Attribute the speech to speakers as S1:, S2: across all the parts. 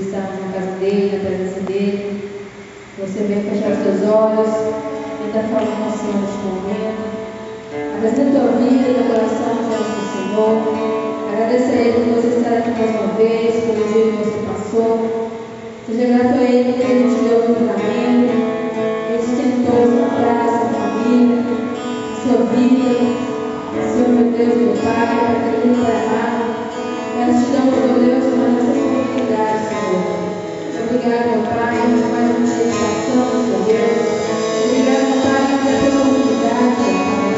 S1: estarmos na casa dele, na presença dele. Você vem fechar os seus olhos, ainda fala com o Senhor neste momento. Apresenta a tua vida, teu coração diante do Senhor. Agradeça a Ele por você estar aqui mais uma vez, pelo dia que você passou. Seja grato a Ele porque Ele te deu o livramento, Ele te tentou para a sua família, a sua vida. Senhor, meu Deus, meu Pai, Pai querido, Pai amado, nós te damos, meu Deus, mais essa oportunidade, Senhor. Obrigado, meu Pai, por mais um dia que passamos, meu Deus. Obrigado, meu Pai, por essa oportunidade, meu Pai.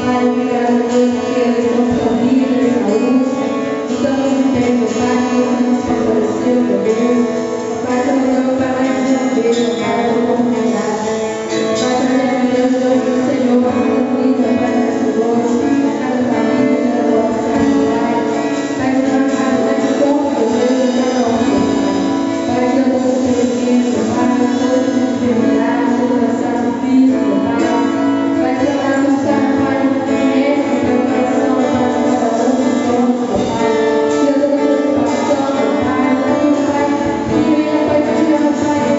S1: Pai, obrigado, meu Deus, porque estamos com vida, saúde, estamos em pé, meu Pai, que você nos favoreceu, meu Deus. Meu Pai, te mandamos para mais uma vez, meu Pai, essa oportunidade. Pai, trazer, meu Deus, o nome do Senhor, para a nossa vida, Pai, nessa noite, para cada família, cada oração, Pai. Pai, que não há nada, Pai, que como, meu Deus, em cada um, meu Pai. Pai, que eu vou ser pequeno, Pai, todas as enfermidades, todo cansaço físico, meu Pai. Pai, que eu não estar, Pai, remédio no teu coração, Pai, de cada um dos homens, meu Pai. Tira toda a preocupação, meu Pai, tudo, Pai, que venha, Pai, tirar, Pai,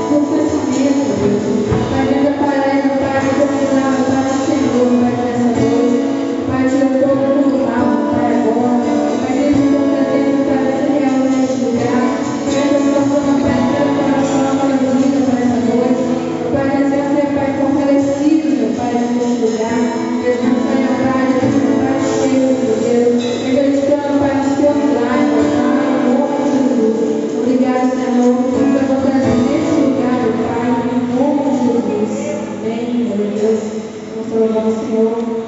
S1: do pensamento, meu Deus. Pai, venha, Pai, meu Pai, dominar, meu Pai, o Senhor, Pai, nessa noite. Pai, tira todo mundo mal, meu Pai, agora. Pai, deixa o teu presente, Pai, ser real neste lugar. Pai, essa situação, Pai, tira o coração, Pai, vida, Pai, nessa noite. Meu Pai, nós vamos ser, Pai, fortalecidos, meu Pai, neste lugar. Jesus, Pai, meu Pai, Jesus, Pai, cheio, meu Deus. Acreditando, Pai, no teu milagre, meu Pai, em nome de Jesus. Obrigado, Senhor, por tua vontade neste lugar, meu Pai, em nome de Jesus. Amém, meu Deus. Vamos louvar o Senhor.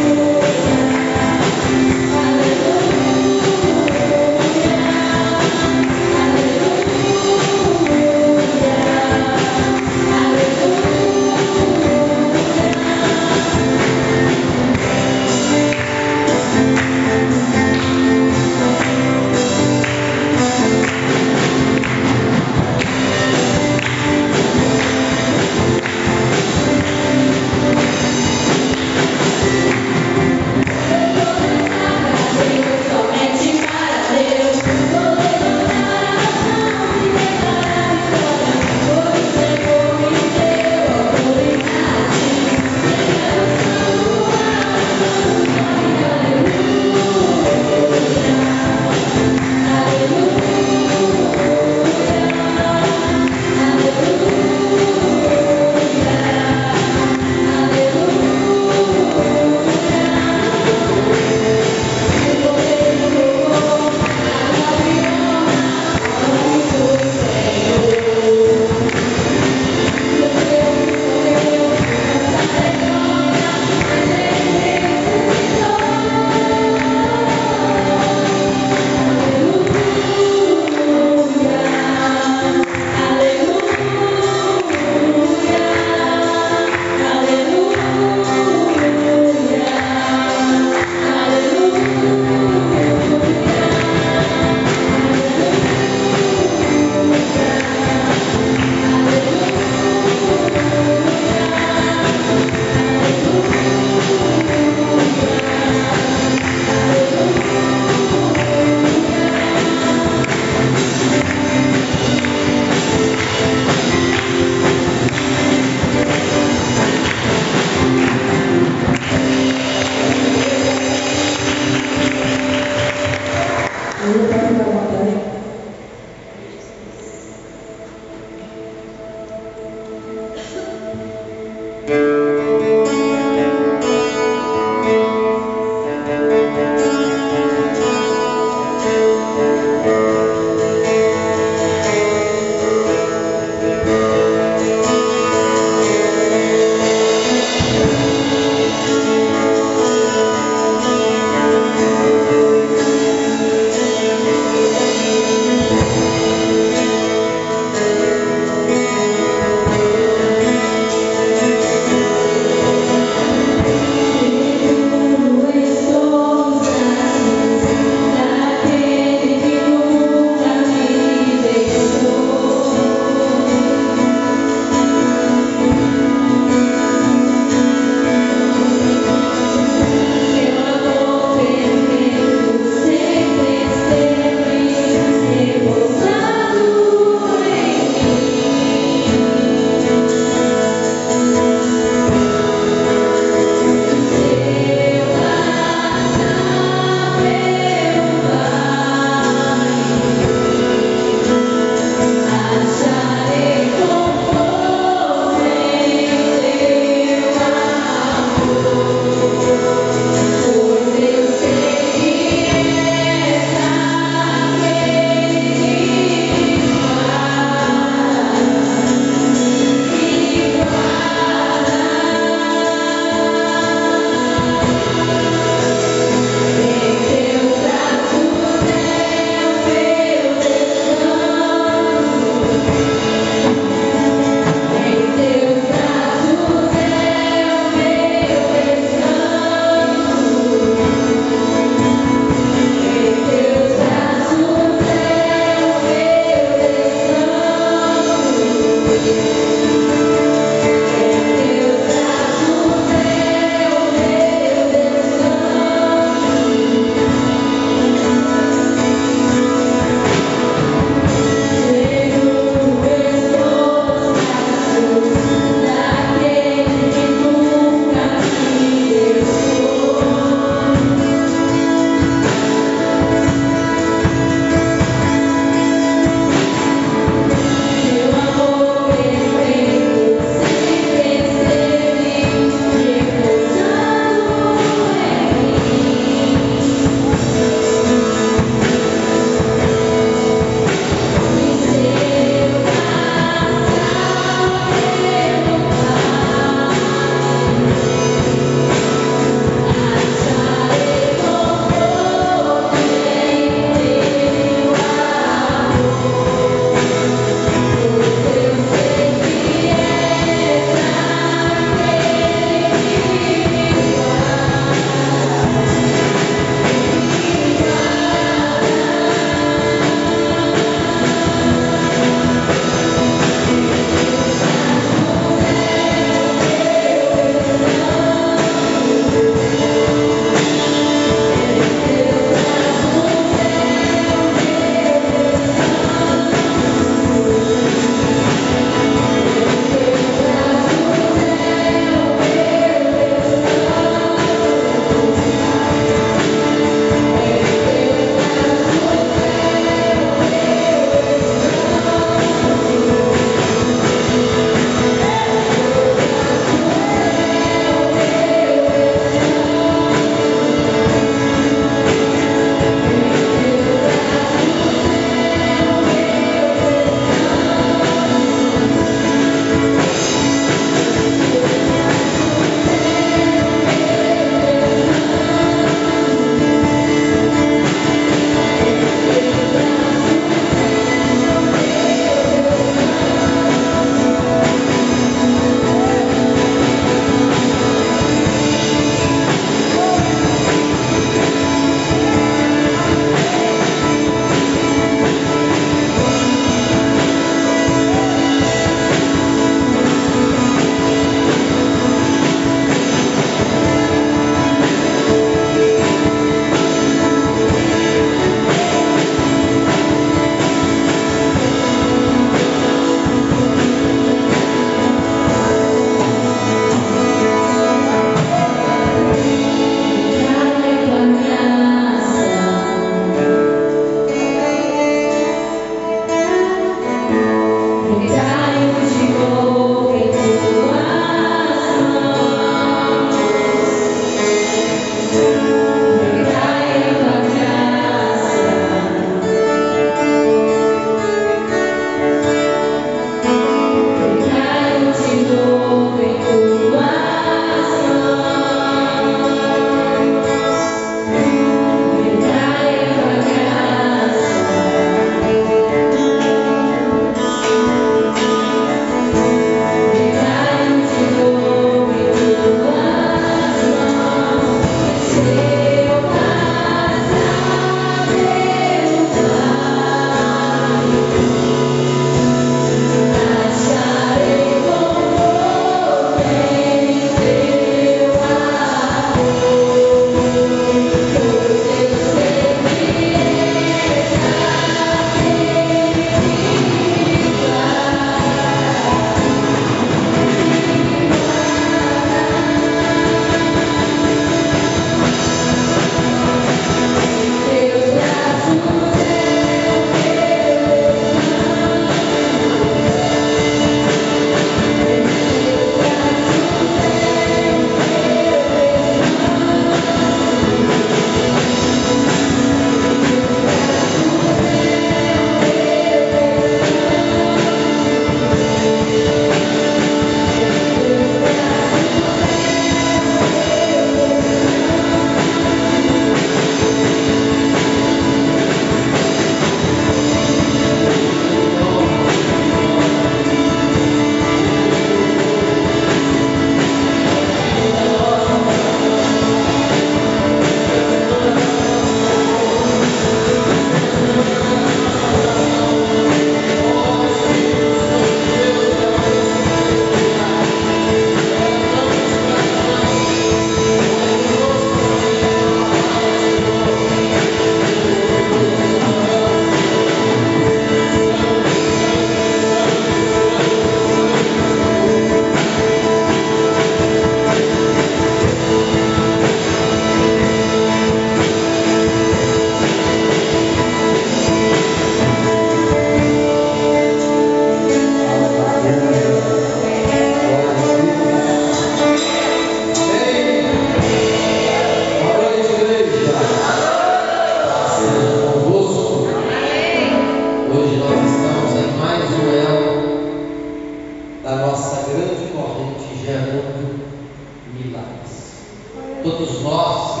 S2: Todos nós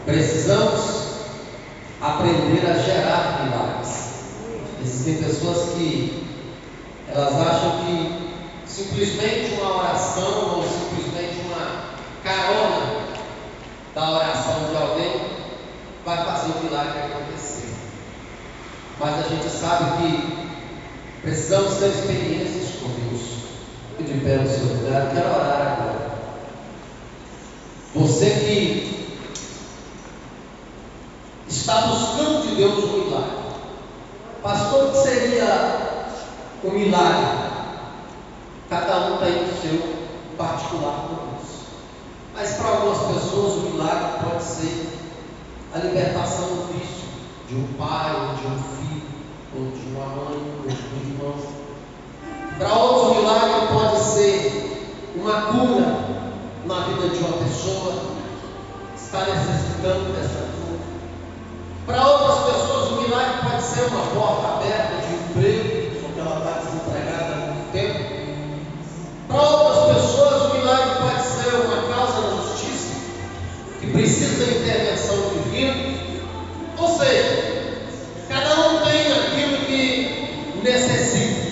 S2: precisamos aprender a gerar milagres. Existem pessoas que elas acham que simplesmente uma oração ou simplesmente uma carona da oração de alguém vai fazer o milagre acontecer. Mas a gente sabe que precisamos ter experiências com Deus. E de pé no seu lugar, eu quero orar agora. Você que está buscando de Deus um milagre. Pastor, o que seria um milagre? Cada um tem o seu particular com Deus. Mas para algumas pessoas o milagre pode ser a libertação do vício de um pai, ou de um filho, ou de uma mãe, ou de um irmão. Para outros o milagre pode ser uma cura na vida de uma pessoa que está necessitando dessa cura. Para outras pessoas o milagre pode ser uma porta aberta de emprego, porque ela está desempregada há muito tempo. Para outras pessoas o milagre pode ser uma causa na justiça que precisa da intervenção divina. Ou seja, cada um tem aquilo que necessita.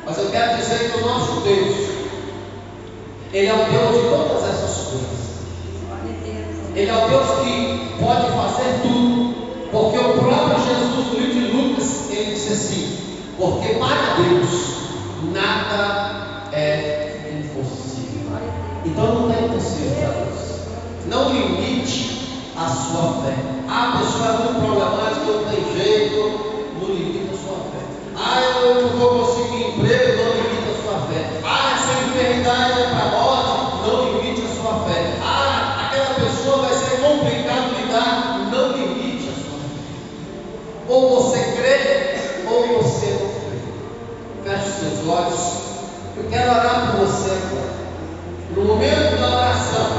S2: Mas eu quero dizer que o nosso Deus, Ele é o Deus de todas essas coisas. Ele é o Deus que pode fazer tudo, porque o próprio Jesus, no livro de Lucas, ele disse assim: porque para Deus nada é impossível. Então não é impossível para Deus. Não limite a sua fé. A pessoa é muito problemática, não tem jeito, não limita a sua fé. Eu não vou conseguir emprego, não limita a sua fé. Essa enfermidade é para a morte, não limite a sua fé. Aquela pessoa vai ser complicado lidar, não limite a sua fé. Ou você crê, ou você não crê. Feche os seus olhos. Eu quero orar por você agora. No momento da oração,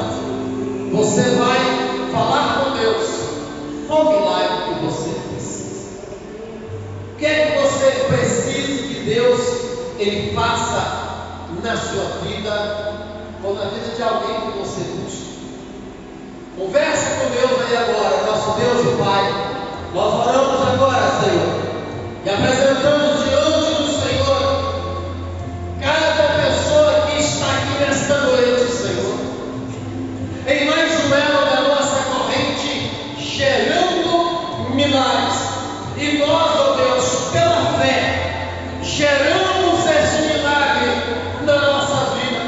S2: você vai falar com Deus qual milagre que você precisa. O que é que você precisa que Deus Ele faça na sua vida ou na vida de alguém que você busca? Converse com Deus aí agora, nosso Deus e Pai. Nós oramos agora, Senhor, e apresentamos diante do Senhor cada pessoa que está aqui nesta noite, Senhor, em mais um elo da nossa corrente, gerando milagres. E nós, ó Deus, pela fé, geramos esse milagre na nossa vida.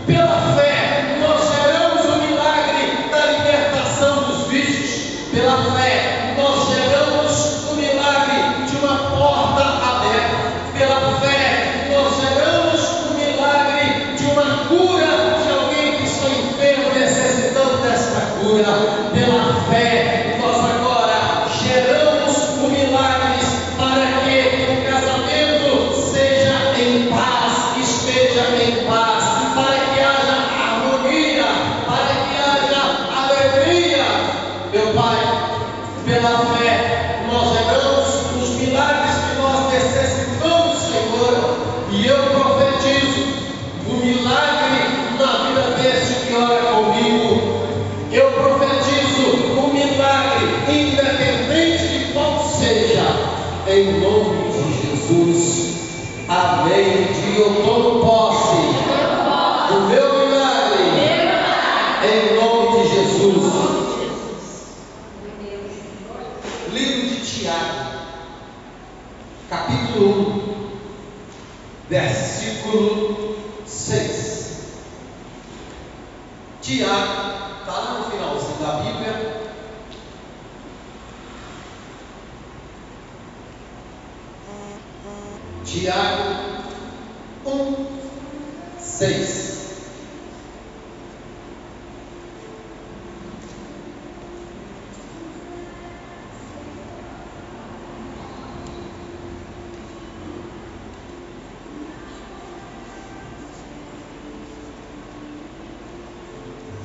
S2: Pela fé, nós geramos o milagre da libertação dos vícios. Pela fé, nós geramos o milagre de uma porta aberta. Pela fé, nós geramos o milagre de uma cura de alguém que está enfermo, necessitando desta cura. Pela fé, nós agora geramos o milagre para que o casamento seja em paz, esteja em paz, para que haja harmonia, para que haja alegria. Meu Pai, pela fé, nós geramos os milagres que nós necessitamos, Senhor, e eu profetizo o milagre na vida deste que ora comigo. Eu profetizo o milagre, independente de qual seja, em nome de Jesus. Amém. E eu tomo posse do meu milagre, em nome de Jesus. Livro de Tiago, capítulo 1, versículo 6. Tiago, está lá no finalzinho da Bíblia. Tiago 1, 6.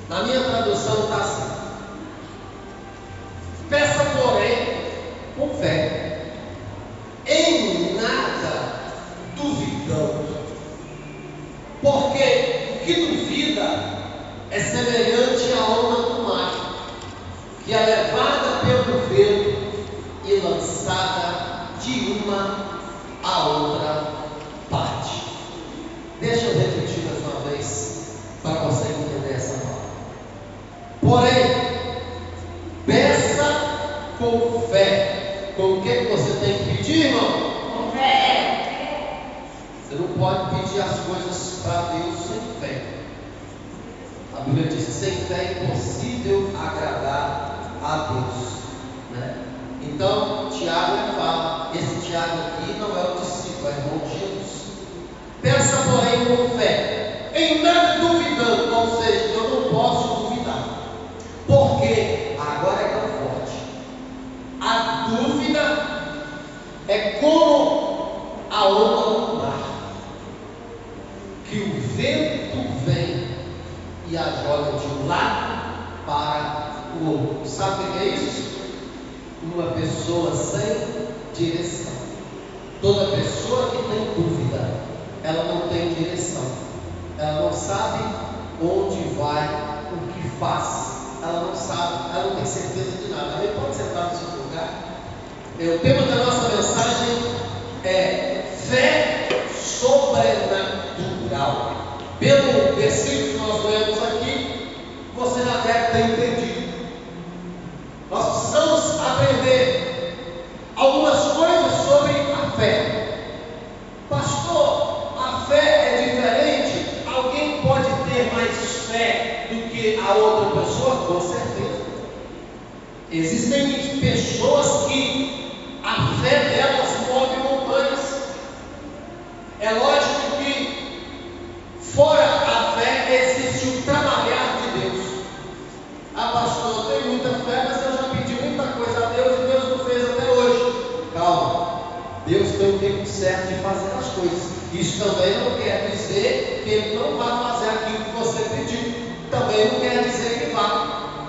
S2: Na minha tradução está assim: peça, porém, com fé, em nada duvidando, porque Porém, peça com fé. Com o que você tem que pedir, irmão?
S3: Com fé.
S2: Você não pode pedir as coisas para Deus sem fé. A Bíblia diz que sem fé é impossível agradar a Deus, né? Então, Tiago fala, esse Tiago aqui não é o discípulo, é o irmão de Jesus. Peça, porém, com fé, em nada duvidando, ou seja, eu não posso duvidar, porque, agora é tão forte, a dúvida é como a onda do mar, que o vento vem e a joga de um lado para o outro. Sabe o que é isso? Uma pessoa sem direção. Toda pessoa que tem dúvida, ela não tem direção, ela não sabe onde vai, o que faz, ela não sabe, ela não tem certeza de nada. Alguém pode sentar no seu lugar? O tema da nossa mensagem é fé sobrenatural. Pelo versículo que nós lemos aqui, você já deve ter entendido. Nós precisamos aprender algumas coisas sobre a fé. Pastor, a fé é diferente? Alguém pode ter mais fé do que a outra pessoa? Com certeza. Existem pessoas que a fé delas move montanhas. É lógico que fora a fé existe o trabalhar de Deus. Ah, pastor, eu tenho muita fé, mas eu já pedi muita coisa a Deus e Deus não fez até hoje. Calma, Deus tem o tempo certo de fazer as coisas. Isso também não quer dizer que Ele não vai fazer aquilo que você pediu. Também não quer dizer que vá,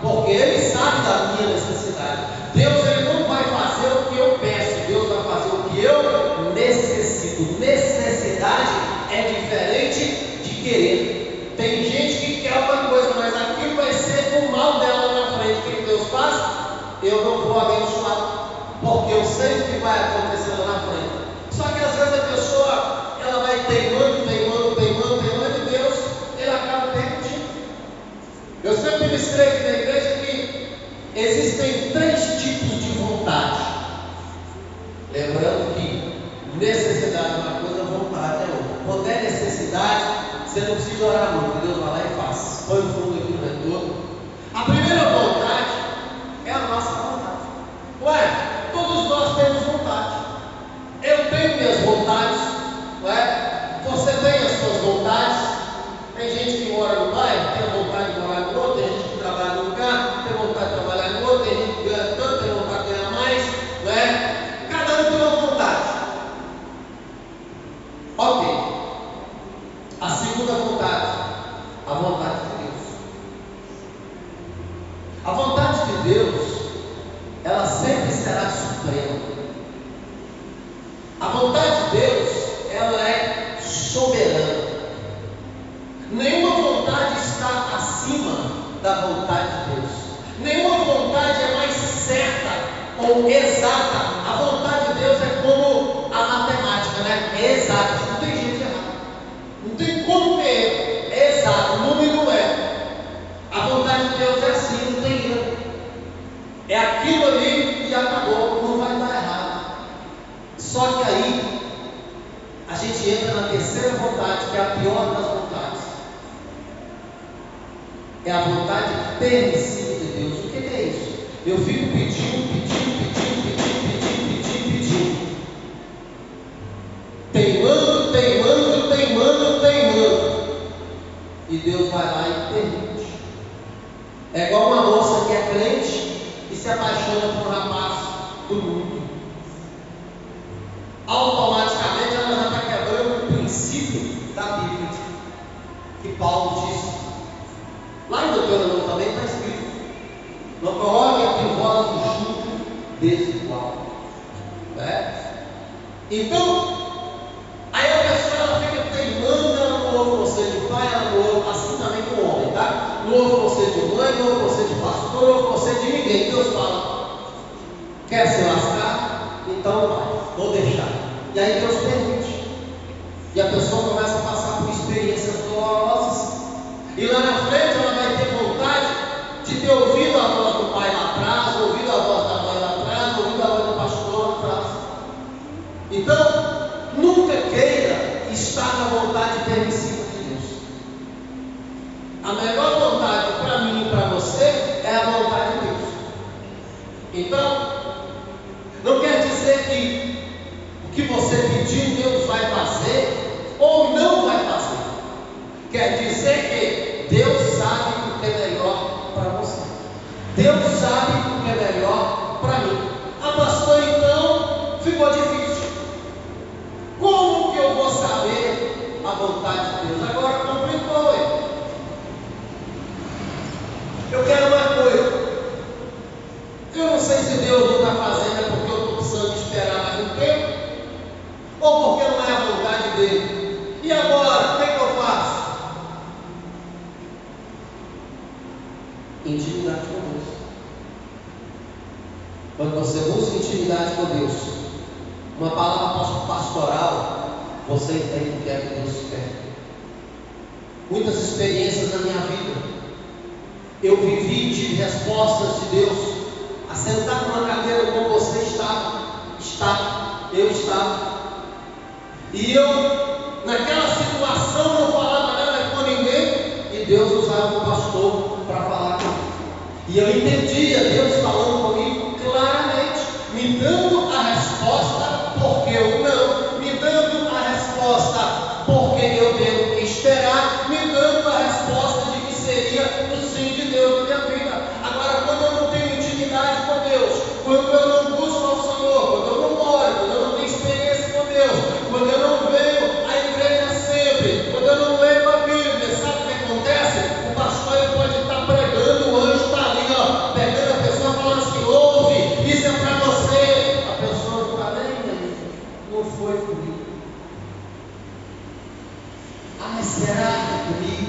S2: porque Ele sabe da minha necessidade. Deus Ele não vai fazer o que eu peço, Deus vai fazer o que eu necessito. Necessidade é diferente de querer. Tem gente que quer uma coisa, mas aquilo vai ser o mal dela na frente. O que Deus faz? Eu não vou abençoar, porque eu sei o que vai acontecer lá na frente. Só que às vezes a pessoa, ela vai teimando, e Deus, ele acaba permitindo. Eu sempre me escrevo na igreja que existem 3 tipos de vontade. Lembrando que necessidade é uma coisa, vontade é outra. Quando é necessidade, você não precisa orar muito, Deus vai lá e faz. Põe o fundo aqui no retorno. A primeira vontade é a nossa vontade. Ué, todos nós temos vontade. Eu tenho minhas vontades, não é? Você tem as suas vontades. Tem gente que mora no bairro, tem vontade de morar no outro, tem gente que trabalha no lugar, tem vontade de trabalhar no outro, tem gente que ganha tanto, tem vontade de ganhar mais, não é? Cada um tem uma vontade. Ok. A segunda vontade, a vontade de Deus. A vontade de Deus, ela sempre será suprema. A vontade de Deus, ela é soberana. Nenhuma vontade está acima da vontade de Deus. Nenhuma vontade é mais certa ou exata. A vontade de Deus é como a matemática, né? É exata, não tem jeito de errar. Não tem como ter, é exato, o número é. A vontade de Deus é assim, não tem erro. É aquilo ali e acabou, não vai dar errado. Só que aí a gente entra na terceira vontade, que é a pior das vontades. É a vontade permissiva de Deus. O que é isso? Eu fico pedindo. Teimando. E Deus vai lá e permite. É igual uma moça que é crente e se apaixona por um rapaz do mundo. Automaticamente ela já está quebrando o princípio da Bíblia, que Paulo disse. Lá em Deuteronômio também está escrito: não coloque entre vós um jugo desigual. Né? Então, aí a pessoa ela fica teimando, ela não ouve conselho de pai, ela não ouve, assim também com o homem, tá? Não ouve conselho de mãe, não ouve conselho de pastor, não ouve conselho de ninguém. Deus fala: quer se lascar? Então vai, vou deixar. E aí Deus permite. E a pessoa começa a passar por experiências dolorosas. E lá na frente ela vai ter vontade de ter Então, não quer dizer que o que você pediu Deus vai fazer ou não vai fazer. Quer dizer que Deus sabe o que é melhor para você. Deus sabe o que é melhor para mim. Ah, pastor, então ficou difícil. Como que eu vou saber a vontade de Deus? Agora complicou, hein? Eu quero uma coisa. Eu não sei se Deus não está fazendo é porque eu estou precisando esperar mais um tempo, ou porque não é a vontade dele. E agora, o que é que eu faço? Intimidade com Deus. Quando você busca intimidade com Deus, uma palavra pastoral, você entende o que é que Deus quer. Muitas experiências na minha vida, eu vivi, tive respostas de Deus. Assentado numa cadeira como você eu estava. E eu, naquela situação, não falava nada com ninguém, e Deus usava o pastor para falar comigo. E eu entendia Deus falando comigo claramente, me dando a resposta porque eu não, me dando a resposta porque eu devo esperar, me dando a resposta de que seria o sim de Deus na minha vida. Agora, quando eu não tenho intimidade com Deus, quando eu não busco ao Senhor, quando eu não oro, quando eu não tenho experiência com Deus, quando eu não venho à igreja sempre, quando eu não leio a Bíblia, sabe o que acontece? O pastor ele pode estar pregando, o anjo está ali, ó, pegando a pessoa falando assim, ouve, isso é para você. A pessoa não está nem, não foi comigo. Ah, mas será que é comigo?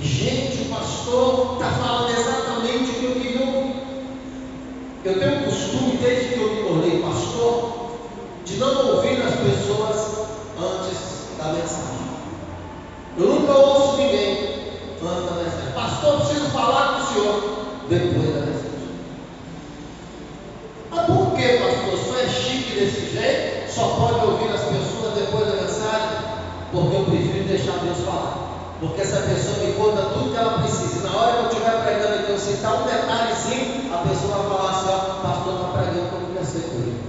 S2: Gente, o pastor está falando exatamente o que eu queria ouvir. Eu tenho o costume, desde que eu me tornei pastor, de não ouvir as pessoas antes da mensagem. Eu nunca ouço ninguém antes da mensagem. Pastor, preciso falar com o senhor depois da mensagem. Mas por que, pastor? O senhor é chique desse jeito? Só pode ouvir as pessoas depois da mensagem? Porque eu prefiro deixar Deus falar. Porque essa pessoa me conta tudo que ela precisa. E na hora que eu estiver pregando aqui, eu citar um detalhezinho, a pessoa vai falar assim, ó, o pastor está pregando que eu conversei com ele.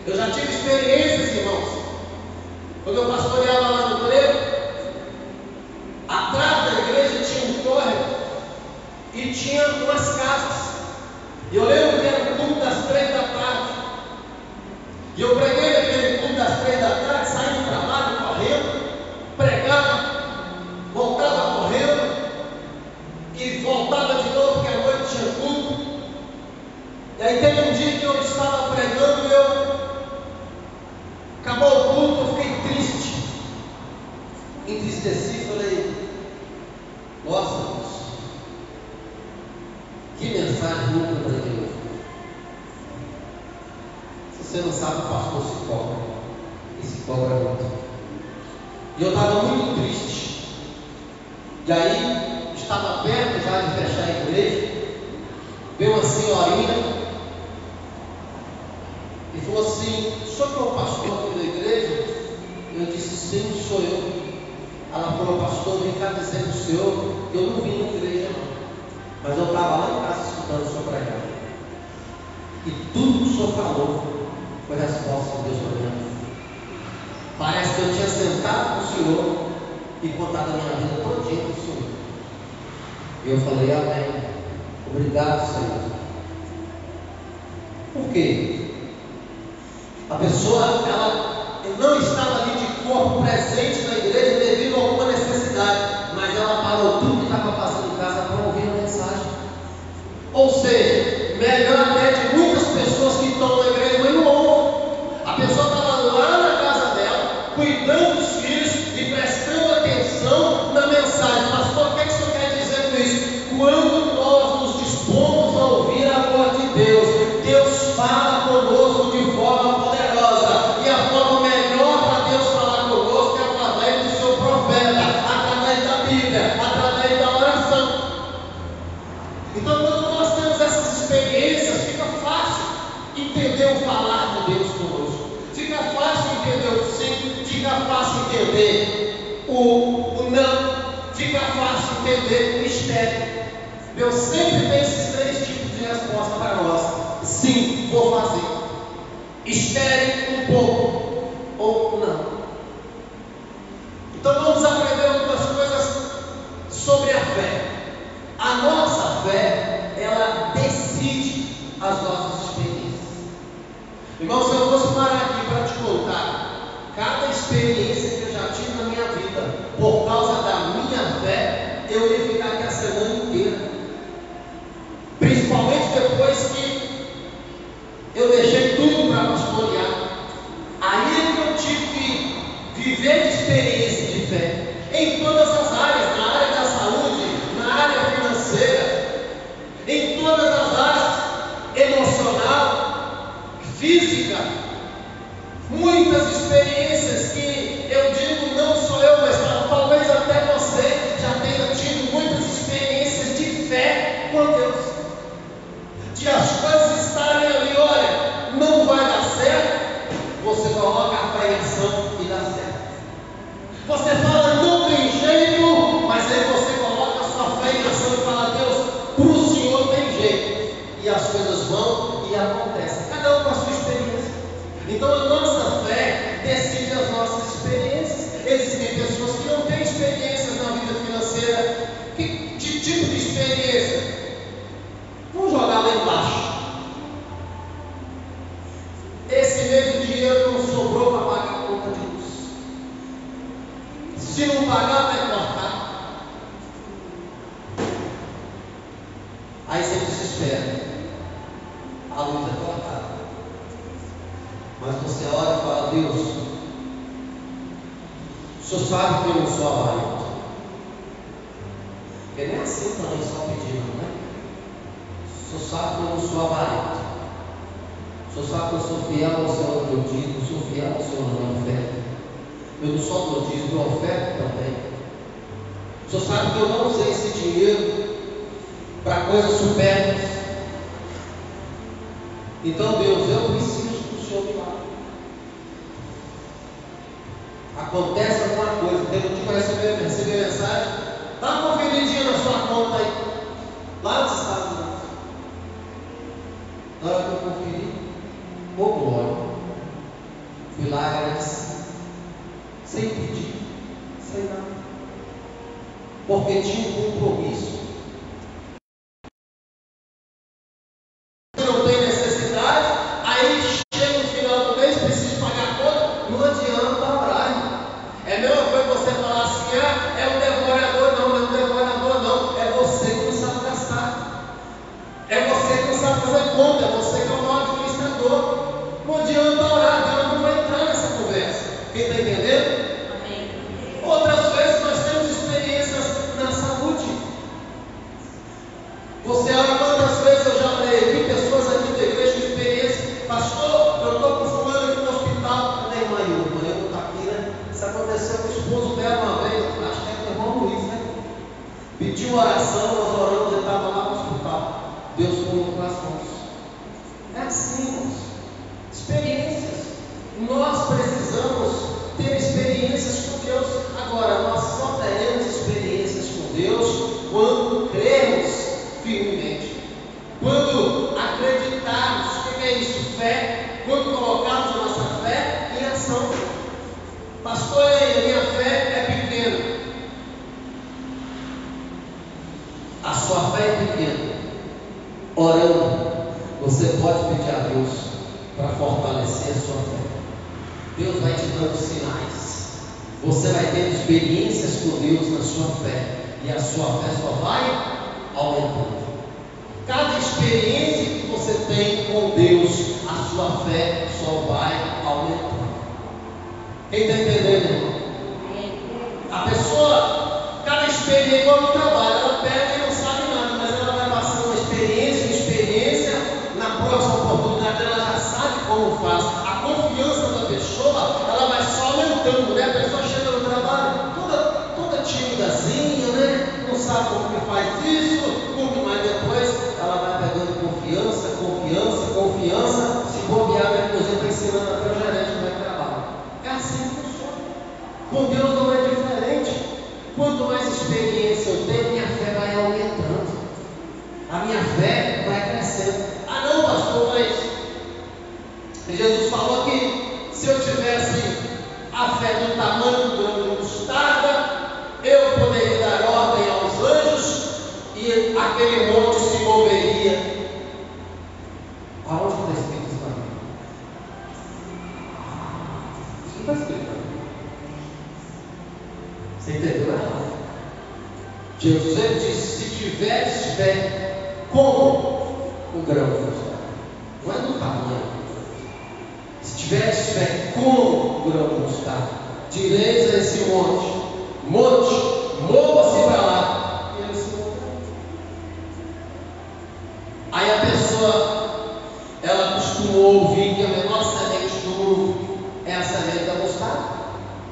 S2: Eu já tive experiências, irmãos. Quando eu pastoreava lá no Trevo, atrás da igreja tinha um córrego e tinha umas casas. E eu lembro que era o culto das 3 da tarde. E eu preguei naquele culto das 3 da tarde, saí do trabalho correndo, pregava, voltava correndo e voltava de novo, porque à noite tinha culto. E aí teve um dia que eu estava pregando e acabou o culto, eu fiquei triste, entristeci, falei, nossa Deus, que mensagem nunca preguei hoje. Se você não sabe, o pastor se cobra, e se cobra muito. E eu estava muito triste. E aí, estava perto já de fechar a igreja. Veio uma senhorinha e falou assim, o senhor que é o pastor aqui da igreja? Eu disse, sim, sou eu. Ela falou, pastor, vem cá dizer para o senhor que eu não vim na igreja não. Mas eu estava lá em casa escutando o senhor pregar. E tudo que o senhor falou foi resposta de Deus para mim. Parece que eu tinha sentado com o Senhor e contado a minha vida todinha com o Senhor. E eu falei, amém. Obrigado, Senhor. Por quê? A pessoa, ela não estava ali de corpo presente na igreja devido a alguma necessidade, mas ela parou tudo que estava fazendo em casa para ouvir a mensagem. Ou seja, melhor até de muitas pessoas que estão na igreja, mas não ouvem. A pessoa estava lá na casa dela, cuidando dos filhos e prestando atenção na mensagem. Pastor, o que é que o senhor quer dizer com isso? Quando nós nos dispomos a ouvir a voz de Deus, Deus fala conosco de forma poderosa. E a forma melhor para Deus falar conosco é através do seu profeta, através da Bíblia, através da oração. Então, quando nós temos essas experiências, fica fácil entender o falar de Deus conosco. Fica fácil entender o sim, fica fácil entender o não, fica fácil entender o mistério. Deus sempre tem esses 3 tipos de resposta para nós. Sim, vou fazer. Espere um pouco ou não. Então vamos aprender algumas coisas sobre a fé. A nossa fé, ela decide as nossas experiências. Irmãos, eu vou parar aqui para te contar cada experiência que eu já tive na minha vida. Por causa da minha fé, eu ia ficar aqui a semana inteira. Principalmente depois que eu deixei tudo para pastorear. Aí é que eu tive que viver de experiência de fé. Em todas as áreas, na área da saúde, na área financeira, em todas as áreas, emocional, física. Muitas experiências que eu digo, não sou eu, mas talvez até você já tenha tido muitas experiências de fé com Deus. De as coisas estarem ali, olha, não vai dar certo, você coloca a fé em ação e dá certo. Você fala, não tem jeito, mas aí você coloca a sua fé em ação e fala, Deus, para o Senhor tem jeito. E as coisas vão e acontecem. Cada um com a sua experiência. Então a nossa fé decide as nossas experiências. Existem pessoas que não têm experiências na vida financeira. Que tipo de experiência? Vamos jogar lá embaixo. Esse mês o dinheiro não sobrou para pagar a conta de luz. Se não pagar, vai cortar. Aí você desespera. A luz é cortada. Mas você ora e fala, Deus, o Senhor sabe que eu não sou avarento. Porque nem assim também só pedindo, né? O Senhor sabe que eu não sou avarento. O Senhor sabe que eu sou fiel ao Senhor no meu dízimo, eu sou fiel ao Senhor na minha oferta. Eu não só dou dízimo, eu oferto também. O Senhor sabe que eu não usei esse dinheiro para coisas supérfluas. Então, Deus, eu preciso do Senhor me lá. Acontece alguma coisa, tem um tipo receber mensagem, dá uma conferidinha na sua conta aí, lá nos Estados Unidos. Na hora que eu conferi, glória, fui lá agradecido, sem pedir, sem nada, porque tinha um compromisso. Não tem necessidade, aí chega no final do mês, precisa pagar a conta, não adianta orar. É a mesma coisa você falar assim, é um devorador, não é um devorador, não, é você que não sabe gastar, é você que não sabe fazer conta, é você que é o mau administrador. Não adianta orar, Deus não vai entrar nessa conversa. Quem está entendendo? Outras vezes nós temos experiências na saúde. Você ora quantas vezes eu já vi pessoas aqui da igreja de experiência, pastor, eu estou com fulano aqui no hospital. Cadê a irmã Ilma? A irmã não está aqui, né? Isso aconteceu com o esposo dela uma vez, acho que é com o irmão Luiz, né? Pediu oração, nós oramos, ele estava lá no hospital. Deus colocou as mãos. É assim, irmãos. Experiências. Nós precisamos ter experiências com Deus. Agora, nós só teremos experiências com Deus quando cremos firmemente, quando acreditarmos. O que é isso? Fé. Quando colocarmos a nossa fé em ação. Pastor, a minha fé é pequena. A sua fé é pequena. Orando, você pode pedir a Deus para fortalecer a sua fé. Deus vai te dando sinais. Você vai ter experiências com Deus na sua fé. E a sua fé só vai aumentando. Cada experiência que você tem com Deus, a sua fé só vai aumentando. Quem está entendendo, irmão? A pessoa, cada experiência, igual no trabalho, ela pega e não sabe nada, mas ela vai passando uma experiência em experiência, na próxima oportunidade ela já sabe como faz. A confiança da pessoa, ela vai só aumentando, né? A pessoa chega no trabalho toda timidazinha, né? Não sabe como que faz isso, mas depois ela vai pegando confiança. Se bobear, né? Inclusive está ensinando até o gerente como é que trabalha. É assim que funciona. Com Deus não é diferente. Quanto mais experiência eu tenho, Jesus disse: se tiveres fé como um grão de mostarda, não é do tamanho. Se tiveres fé como um grão de mostarda, direis a esse monte: mova-se para lá, e ele se moverá. Aí a pessoa, ela costumou ouvir que a menor semente do mundo é a semente da mostarda,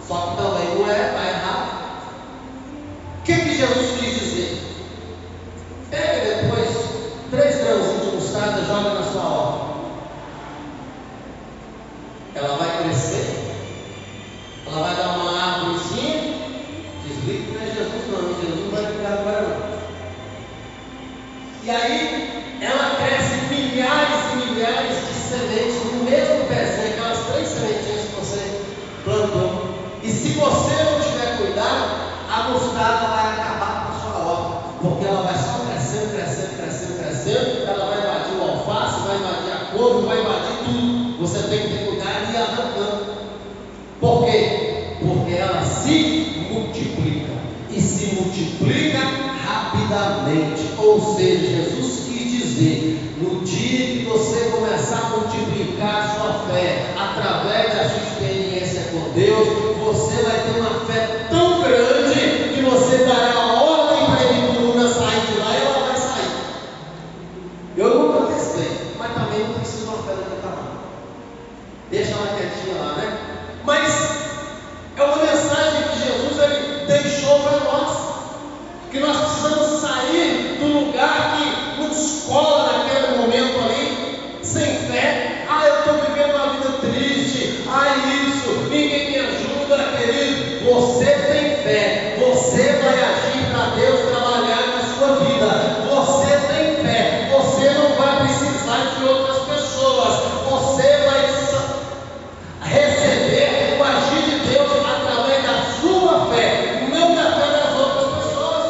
S2: só que também não é, está errado. O que Jesus quis dizer? Pega depois 3 grãozinhos de mostarda, joga na sua horta. Ela vai crescer, ela vai dar uma árvorezinha. Desliga que não é Jesus não, Jesus não vai ficar agora não. E aí ela cresce milhares e milhares de sementes no mesmo pezinho, aquelas 3 sementinhas que você plantou. E se você não tiver cuidado, a mostarda vai acabar com a sua horta, porque ela vai só crescendo, crescendo, crescendo, crescendo. Ela vai invadir o alface, vai invadir a couve, vai invadir tudo. Você tem que ter cuidado e ir arrancando. Por quê? Porque ela se multiplica, e se multiplica rapidamente. Ou seja, Jesus quis dizer: no dia que você começar a multiplicar a sua fé através da sua experiência com Deus, você vai ter uma fé tão grande que você dará a ordem para a coluna sair de lá e ela vai sair. Eu nunca testei, mas também não preciso de uma fé daquele tamanho. Deixa ela quietinha lá, né? Mas é uma mensagem que Jesus ele deixou para nós, que nós precisamos sair do lugar que nos cola naquele momento ali, sem fé. Eu estou vivendo uma vida triste, isso, ninguém me ajuda, querido. Você tem fé, você vai agir para Deus trabalhar na sua vida. Você tem fé, você não vai precisar de outras pessoas, você vai receber o agir de Deus através da sua fé, não da fé das outras pessoas.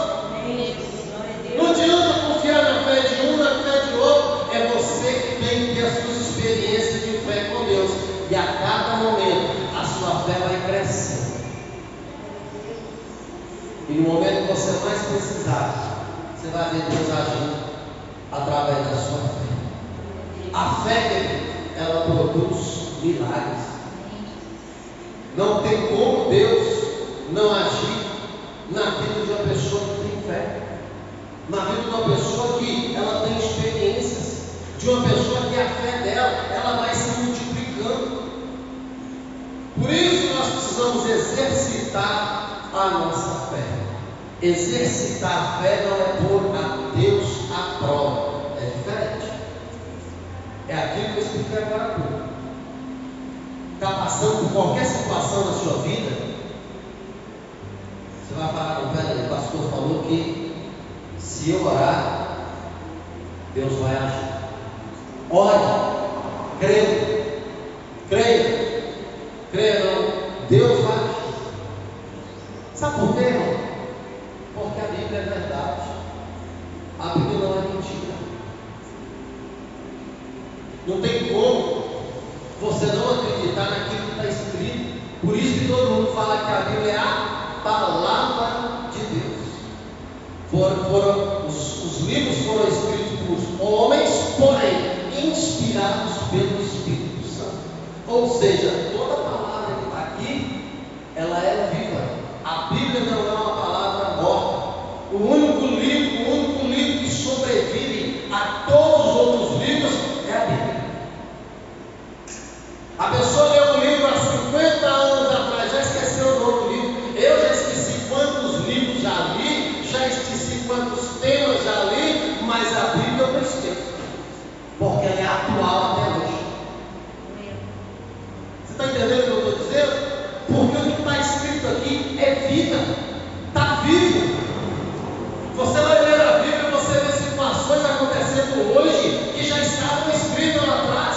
S2: Não adianta confiar na fé de um, na fé de outro. É você que tem que ter as suas experiências de fé com Deus, e a cada momento a sua fé vai crescer. E no momento que você mais precisar, você vai ver Deus agindo através da sua fé. A fé, ela produz milagres. Não tem como Deus não agir na vida de uma pessoa que tem fé, na vida de uma pessoa que ela tem experiências, de uma pessoa que a fé dela, ela vai se multiplicando. Por isso nós precisamos exercitar a nossa fé. Exercitar a fé não é pôr a Deus à prova, é diferente. É aquilo que eu expliquei agora há pouco. Está passando por qualquer situação na sua vida, você vai falar: não, peraí, o pastor falou que se eu orar, Deus vai agir. Ore, creia não, Deus vai agir. Sabe por quê, irmão? Porque a Bíblia é verdade, a Bíblia não é mentira. Não tem como você não acreditar naquilo que está escrito. Por isso que todo mundo fala que a Bíblia é a palavra de Deus. Os livros foram escritos por homens, porém inspirados pelo Espírito Santo. Ou seja, toda palavra que está aqui, ela é viva. A Bíblia não é uma palavra morta. O único livro que sobrevive a todos os outros livros é a Bíblia. A pessoa leu um livro há 50 anos atrás, já esqueceu o nome do livro. Eu já esqueci quantos livros já li, já esqueci quantos temas já li, mas a Bíblia eu não esqueço, porque ela é atual até hoje. Você está entendendo o que eu estou dizendo? Porque o que está escrito aqui é vida, está vivo. Você vai ler a Bíblia e você vê situações acontecendo hoje que já estavam escritas lá atrás.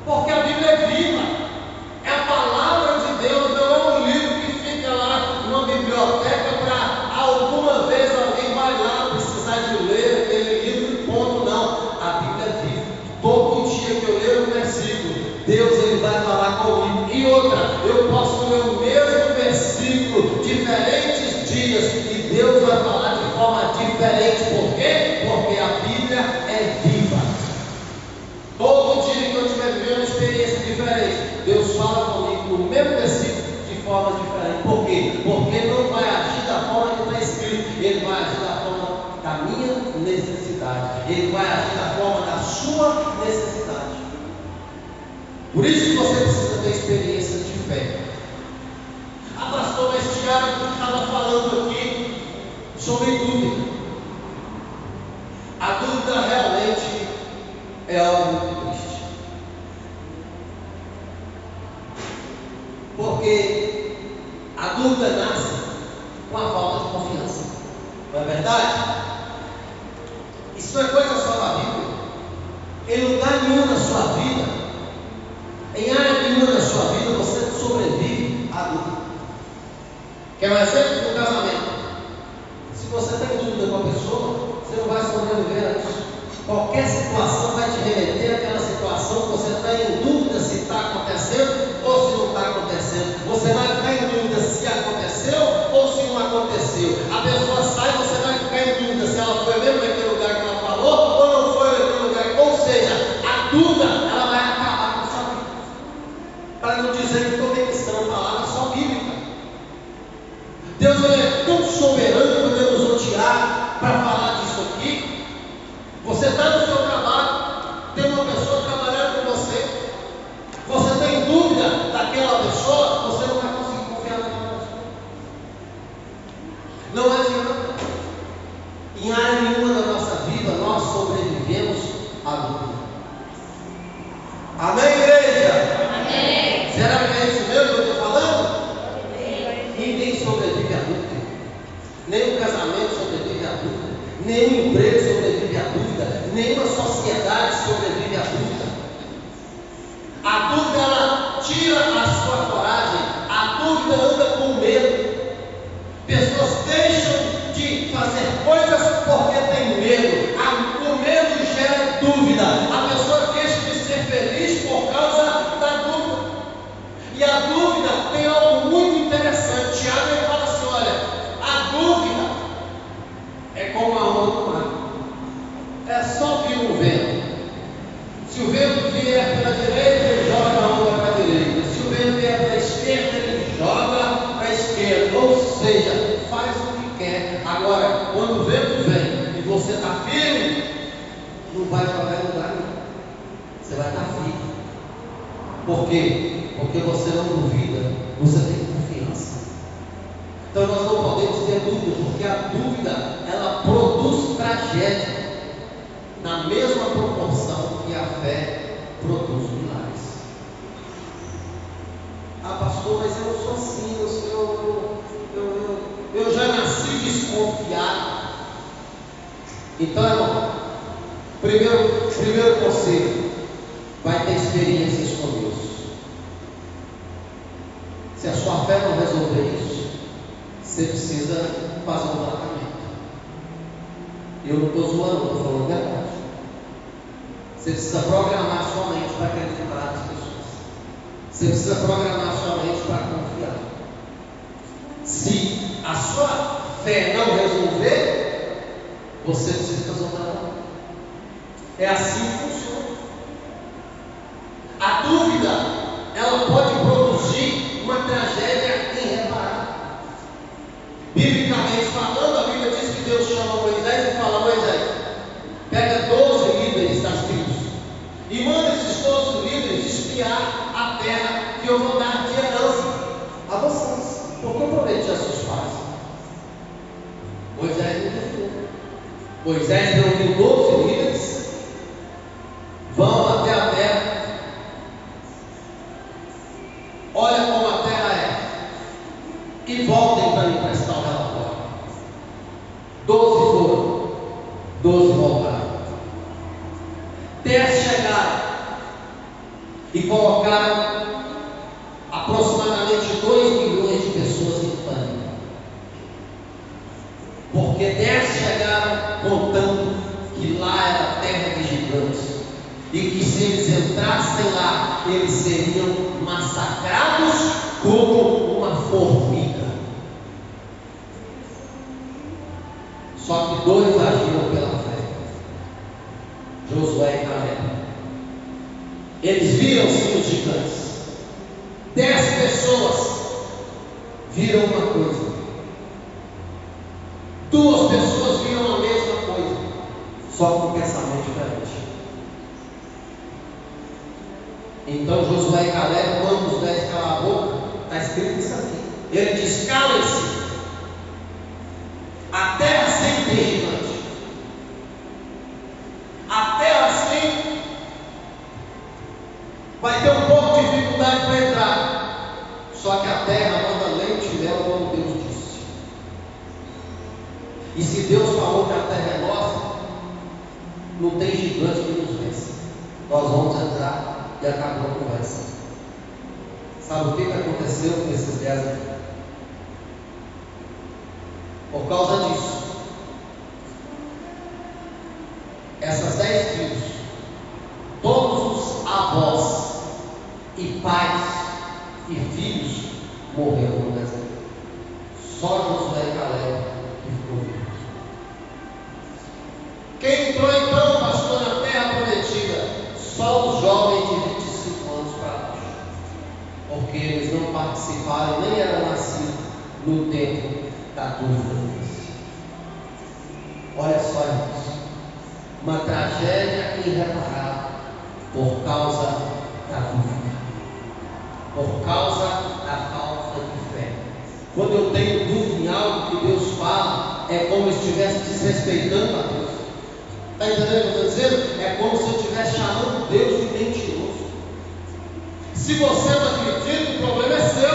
S2: Porque a Bíblia é viva, é a palavra de Deus, não é um livro que fica lá numa biblioteca para alguma vez alguém vai lá precisar de ler aquele livro e ponto. Não, a Bíblia é viva. Todo necessidade. Ele vai agir da forma da sua necessidade. Por isso que você precisa ter experiência de fé. Ah, pastor, mas Tiago estava falando aqui sobre dúvida. A dúvida realmente é algo muito triste. Porque a dúvida nasce com a falta de confiança. Não é verdade? Isso não é coisa só da Bíblia. Em lugar nenhum na sua vida, em área nenhuma na sua vida, você sobrevive à dúvida. Quer um exemplo do casamento? Se você tem dúvida com a pessoa, você não vai sobreviver a isso. Qualquer situação vai te remeter àquela situação que você está em dúvida se está acontecendo ou se não está acontecendo. Você vai ficar em dúvida se aconteceu ou se não aconteceu. A pessoa sai, você vai ficar em dúvida se ela foi mesmo naquele lugar que ela falou ou não foi naquele lugar. Ou seja, a dúvida ela vai acabar com a sua vida. Para não dizer que conexão, palavra só bíblica. Deus ele é tão soberano que Deus usou Tiago para falar disso aqui. Você está no seu trabalho, tem uma pessoa trabalhando com você, você tem dúvida daquela pessoa, você não vai conseguir confiar naquela pessoa. Não adianta. Em área nenhuma da nossa vida nós sobrevivemos à dúvida. Amém, igreja?
S3: Amém.
S2: Será que é isso mesmo que eu estou falando? Ninguém sobrevive à dúvida. Nem o casamento sobrevive à dúvida. Nem o emprego sobrevive à dúvida. Nenhuma sociedade sobrevive à dúvida. A dúvida ela tira a sua coragem. A dúvida anda com medo. Pessoas deixam de fazer coisas porque tem medo. O medo gera dúvida. A pessoa deixa de ser feliz por causa da dúvida. E a dúvida tem algo muito interessante. Tiago ele fala assim: olha, a dúvida é como a onda do mar. É só vir o vento. Se o vento vier pela direita, ele joga a onda para a direita. Se o vento vier pela esquerda, ele joga para a esquerda. Ou seja, faz o que quer. Agora, quando o vento vem e você está firme, não vai jogar em lugar nenhum. Você vai estar firme. Por quê? Porque você não duvida, você tem confiança. Então nós não podemos ter dúvida, porque a dúvida ela produz tragédia na mesma proporção que a fé produz milagres. Ah, pastor, mas eu sou assim, eu já nasci desconfiado. Então, irmão, primeiro conselho, vai ter experiências com Deus. Se a sua fé não resolver isso, você precisa fazer um tratamento. Eu não estou zoando, estou falando a verdade. Você precisa programar sua mente para acreditar nas pessoas. Você precisa programar sua mente para confiar. Se a sua fé não resolver, você precisa fazer um tratamento. É assim que funciona. A dúvida, ela pode produzir uma tragédia irreparável. Biblicamente falando, a Bíblia diz que Deus chama Moisés e fala: Moisés, pega 12 líderes das tribos e manda esses 12 líderes espiar a terra que eu vou dar de herança a vocês, porque eu prometi a seus pais. Moisés não deixou. Moisés reuniu 12 líderes, vão até a terra. Olha como a terra é. E voltem para me prestar o relatório. 12 foram, 12 voltaram. 10 chegaram e colocaram aproximadamente 2 milhões de pessoas em pânico. Porque 10 chegaram contando que lá era terra de gigantes. E que se eles entrassem lá, eles seriam massacrados como uma formiga. Só que 2 agiram pela fé: Josué e Caleb. Eles viram sim os gigantes. 10 pessoas viram uma coisa. 2 pessoas viram a mesma coisa. só com um pensamento diferente. Então Josué e Caleb, quando os 10 calam a boca, está escrito isso aqui. Ele diz: calem-se, a terra sempre tem gigante, a terra sempre vai ter um pouco de dificuldade para entrar, só que a terra manda leite e mel, como Deus disse. E se Deus falou que a terra é nossa, não tem gigante que nos vença. Nós vamos entrar. E acabou a conversa. Sabe o que aconteceu com esses 10 aqui? Por causa disso, essas 10 tribos, todos os avós e pais e filhos morreram no deserto. Só Josué e Caleb que ficou vivo. Quem entrou então, pastor, na terra prometida? Só os jovens de 25 anos para baixo, porque eles não participaram, nem eram nascidos no tempo da dúvida. Olha só, irmãos, uma tragédia irreparável por causa da dúvida, por causa da falta de fé. Quando eu tenho dúvida em algo que Deus fala, é como se estivesse desrespeitando a Deus. Está entendendo o que eu estou dizendo? É como se eu estivesse chamando Deus de mentiroso. Se você não acredita, o problema é seu.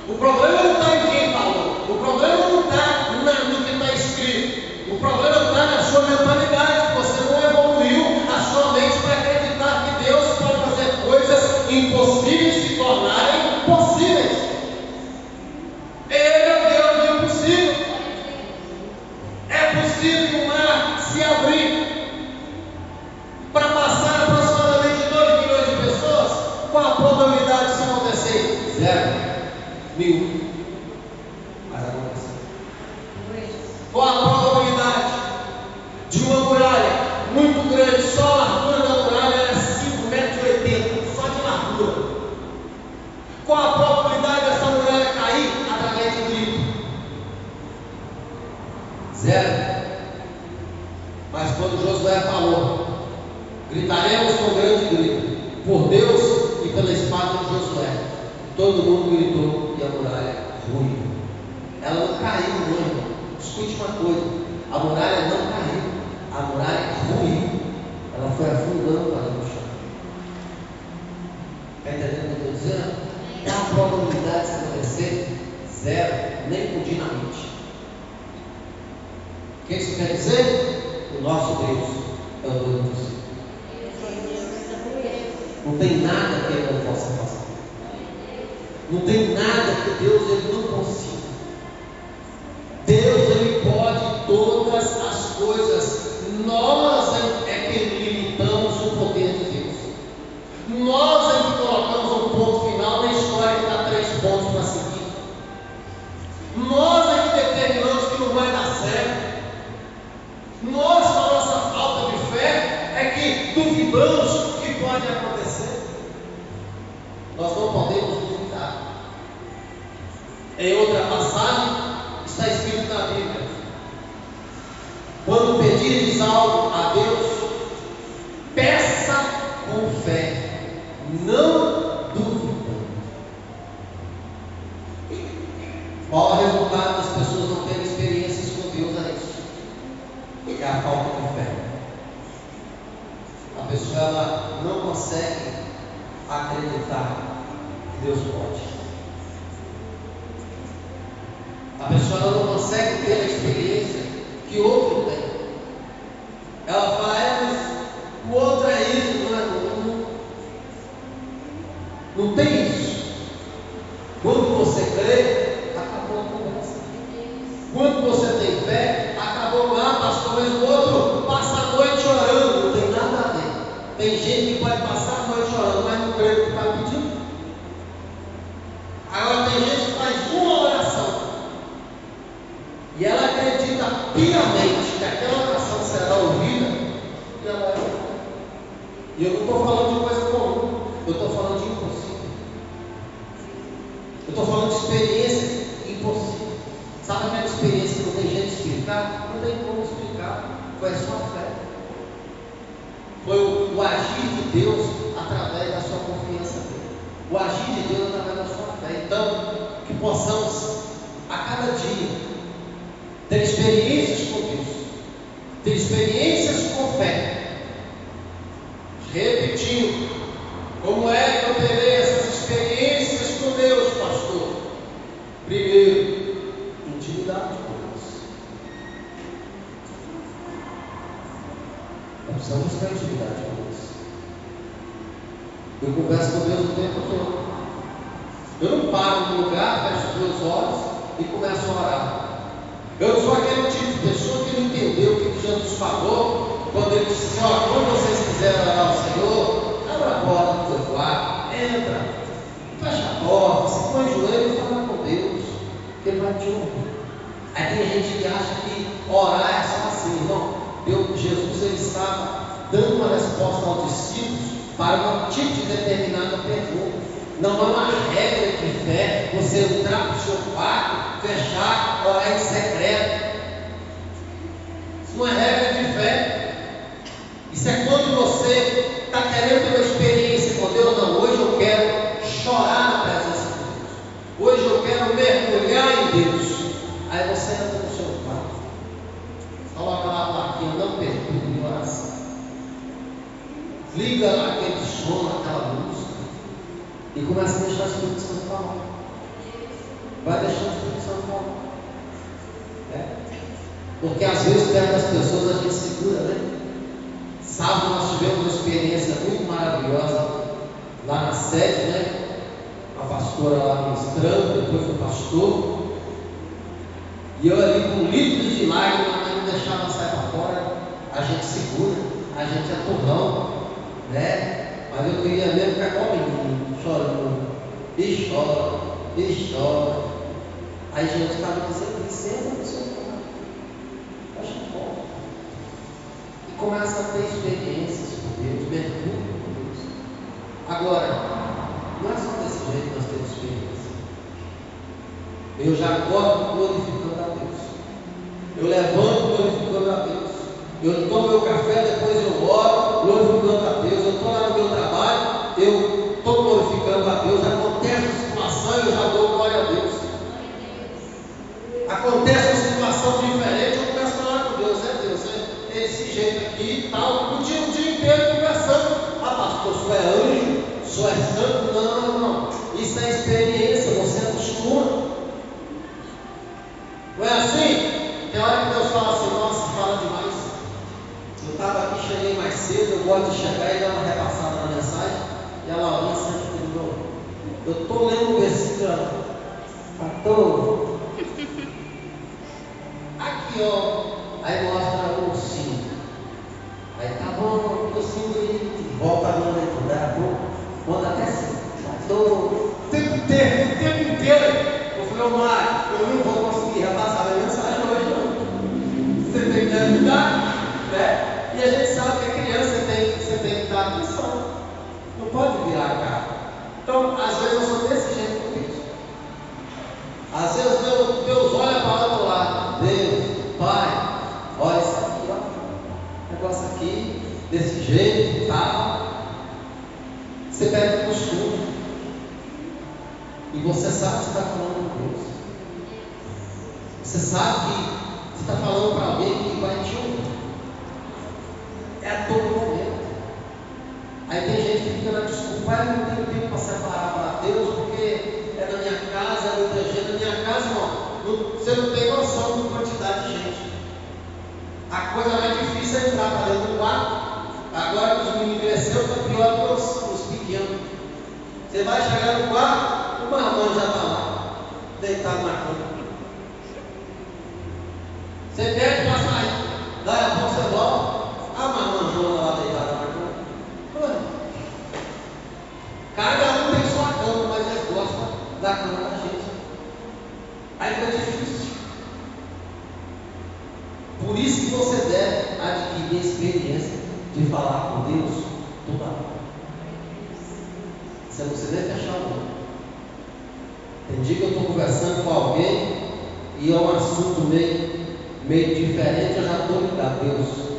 S2: O problema não está em quem falou. O problema não está no que está escrito. O problema está na sua mentalidade. Você não evoluiu a sua mente para acreditar que Deus pode fazer coisas impossíveis se tornarem possíveis. Ele é o Deus do impossível. É possível que o mar se abrir para passar aproximadamente 2 milhões de pessoas. Qual a probabilidade disso acontecer? 0, 1000. Mas aconteceu. Qual a probabilidade de uma muralha muito grande? Só a largura da muralha era 5,80 metros, só de largura. Qual a probabilidade dessa muralha cair através de grito? 0. Mas quando Josué falou, gritaremos com grande grito, por Deus e pela espada de Josué, todo mundo gritou e a muralha ruiu. Ela não caiu, não, irmão. Escute uma coisa: a muralha não caiu, a muralha ruiu. Ela foi afundando para no chão. Está entendendo o que eu estou dizendo? Qual a probabilidade de acontecer? 0, nem com dinamite. O que isso quer dizer? O nosso Deus é o Deus do céu. Não tem nada que Ele não possa fazer. Não tem nada que Deus ele não consiga. Deus ele pode todas as coisas. Nós é que limitamos o poder de Deus. Nós é que colocamos um ponto final na história que dá 3 pontos para seguir. Nós é que determinamos que não vai dar certo. Nós, com a nossa falta de fé, é que duvidamos que pode acontecer. Nós não podemos duvidar. Em outra passagem, está escrito na Bíblia: quando pedirdes algo a Deus, peça com fé, não duvidando. Qual é o resultado das pessoas não terem experiências com Deus? É isso. É a falta de fé. A pessoa ela não consegue acreditar que Deus pode. A pessoa ela não consegue ter a experiência que outro tem. Ela fala: mas o outro é isso, não é? Não tem isso. Quando você crê, acabou a conversa. Quando você tem fé, acabou lá, pastor, mas o outro passa a noite orando. Não tem nada a ver. Tem gente que pode passar a noite orando, mas não crê no que está pedindo. Agora tem gente que faz uma oração e ela acredita piamente que aquela oração será ouvida, e ela é ouvida. E eu não estou falando de coisa comum, eu estou falando de impossível. Eu estou falando de experiência impossível. Sabe aquela experiência que não tem jeito de explicar? Não tem como explicar. Foi a sua fé. agir de Deus através da sua confiança nele. O agir de Deus através da sua fé. Então, que possamos a cada dia ter experiências com Deus, ter experiências com fé. Repetindo, como é que eu terei essas experiências com Deus, pastor? Primeiro, intimidade com Deus. Nós precisamos ter intimidade com Deus. Eu converso com Deus o tempo todo. Eu não paro no lugar, fecho os meus olhos e começo a orar. Eu não sou aquele tipo de pessoa que não entendeu o que Jesus falou quando ele disse: ó, quando vocês quiserem orar ao Senhor, abra a porta do teu quarto, entra, fecha a porta, se põe o joelho e fala com Deus, que Ele vai te ouvir. Aí tem gente que acha que orar é só assim, irmão. Jesus ele estava dando uma resposta aos discípulos para um tipo de determinada pergunta. Não é uma regra de fé você entrar no seu quarto, fechar, orar em secreto. Isso não é regra de fé. Isso é quando você está querendo ter uma experiência com Deus. Não, hoje eu quero chorar na presença de Deus. Hoje eu quero mergulhar em Deus. Aí você entra no seu quarto, coloca lá a plaquinha, não perturbe a oração. Liga lá aquele som, aquela música, e começa a deixar o Espírito Santo falar. Vai deixando o Espírito Santo falar. Porque às vezes perto das pessoas a gente segura, né? Sábado nós tivemos uma experiência muito maravilhosa lá na sede, né? A pastora lá ministrando, depois o pastor. E eu ali com litros de lágrimas, mas não deixava sair para fora. A gente segura, a gente é turrão, né? Mas eu queria mesmo ficar com o menino, chorando, e chora, e chora. Aí Jesus estava dizendo: licença, pessoal, fecha a porta. E começa a ter experiências com Deus, mergulho com Deus. Agora, não é só desse jeito que nós temos experiência. Eu já acordo glorificando a Deus. Eu levanto glorificando a Deus. Eu tomo meu café, depois eu oro glorificando a Deus. Eu estou lá no meu trabalho, eu estou glorificando a Deus. Acontece uma situação, eu já dou glória a Deus. Acontece uma situação diferente, eu começo a falar com Deus. Deus, é desse jeito aqui e tal. O dia inteiro conversando. Pastor, sou é anjo, sou é santo. Não. Isso é experiência, você acostuma. Não é assim? Tem hora que Deus fala assim: nossa, fala demais. Eu estava aqui, cheguei mais cedo, eu gosto de chegar e dar uma repassada na mensagem. E a Laurinha sempre terminou. Eu estou lendo o versículo, pastor. Aqui, ó. Aí mostra o ursinho. Aí tá bom, o ursinho bonito. Volta a mão dentro dela, manda até assim. Pastor, o tempo inteiro. Eu falei: ô Mário, eu não vou conseguir repassar a mensagem hoje, não. Você tem que ajudar, né? E a gente sabe que a criança você tem que dar atenção. Não pode virar a cara. Então, às vezes eu sou desse jeito com Deus. Às vezes Deus olha para o outro lado. Deus, Pai, olha isso aqui, ó. Negócio aqui, desse jeito, tá? Você pega o costume. E você sabe que você está falando com Deus. Você sabe que você está falando para alguém que vai te ouvir. É a todo momento. Aí tem gente que fica na desculpa: eu não tenho tempo para separar para Deus, porque é na minha casa, é muita gente. Na minha casa, não. Você não tem noção da quantidade de gente. A coisa mais difícil é entrar para dentro do quarto. Agora que os meninos cresceram, está pior que os pequenos. Você vai chegar no quarto, o marmão já está lá, deitado na cama. Você pede para sair, daí a pouco você volta, a marmanjona lá deitada na cama. Cada um tem sua cama, mas eles gostam da cama da gente. Aí fica difícil. Por isso que você deve adquirir a experiência de falar com Deus toda hora. Se você deve fechar o olho. Tem dia que eu estou conversando com alguém e é um assunto meio diferente, eu já estou ligado. Deus,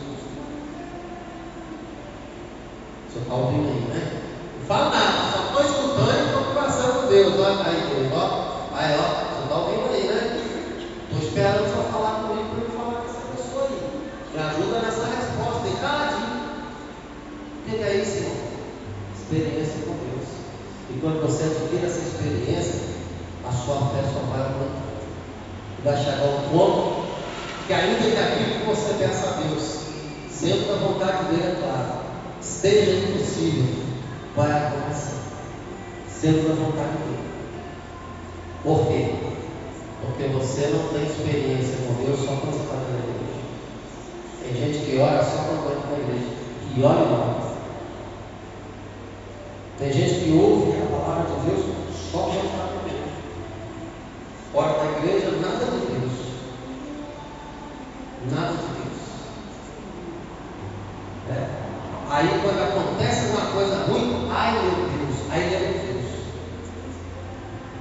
S2: Você está ouvindo aí, né? Não fala nada, só estou escutando e estou conversando com Deus. Olha aí, Deus, ó. Aí, ó, você está ouvindo aí, né? Estou esperando só falar comigo para eu falar com essa pessoa aí. Me ajuda nessa resposta, tem caladinho. O que é isso, irmão? Experiência com Deus. E quando você adquire essa experiência, a sua fé só vai aumentar. Vai chegar ao ponto que ainda que aquilo que você peça a Deus, sendo da vontade dele, é claro, esteja impossível, vai acontecer, sendo da vontade dele. Por quê? Porque você não tem experiência com Deus só quando você está na igreja. Tem gente que ora só quando vai na igreja, e ora não. Tem gente que ouve a palavra de Deus só quando está na igreja. Ora na igreja, nada de Deus. Nada de Deus. Aí quando acontece uma coisa ruim, ai meu Deus, aí é meu Deus.